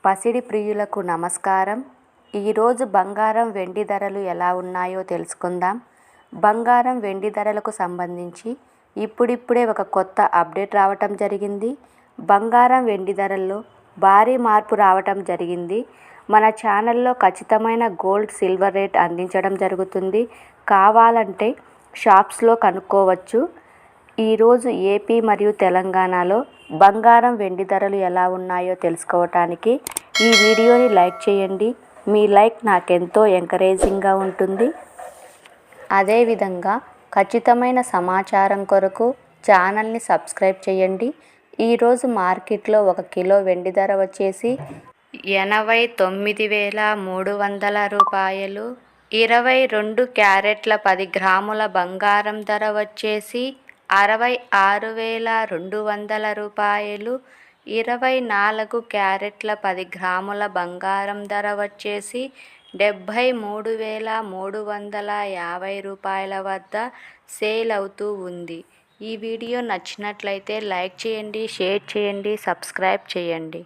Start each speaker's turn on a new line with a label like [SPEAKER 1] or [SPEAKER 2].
[SPEAKER 1] పసిడి ప్రియులకు నమస్కారం. ఈరోజు బంగారం వెండి ధరలు ఎలా ఉన్నాయో తెలుసుకుందాం. బంగారం వెండి ధరలకు సంబంధించి ఇప్పుడిప్పుడే ఒక కొత్త అప్డేట్ రావటం జరిగింది. బంగారం వెండి ధరల్లో భారీ మార్పు రావటం జరిగింది. మన ఛానల్లో ఖచ్చితమైన గోల్డ్ సిల్వర్ రేట్ అందించడం జరుగుతుంది. కావాలంటే షాప్స్లో కనుక్కోవచ్చు. ఈరోజు ఏపీ మరియు తెలంగాణలో బంగారం వెండి ధరలు ఎలా ఉన్నాయో తెలుసుకోవటానికి ఈ వీడియోని లైక్ చేయండి. మీ లైక్ నాకెంతో ఎంకరేజింగ్గా ఉంటుంది. అదేవిధంగా ఖచ్చితమైన సమాచారం కొరకు ఛానల్ని సబ్స్క్రైబ్ చేయండి. ఈరోజు మార్కెట్లో 1 కిలో వెండి ధర వచ్చేసి 89,300 రూపాయలు. 22 క్యారెట్ల 10 గ్రాముల బంగారం ధర వచ్చేసి 66,200 రూపాయలు. 24 క్యారెట్ల 10 గ్రాముల బంగారం ధర వచ్చేసి 73,350 రూపాయల వద్ద సేల్ అవుతూ ఉంది. ఈ వీడియో నచ్చినట్లయితే లైక్ చేయండి, షేర్ చేయండి, సబ్స్క్రైబ్ చేయండి.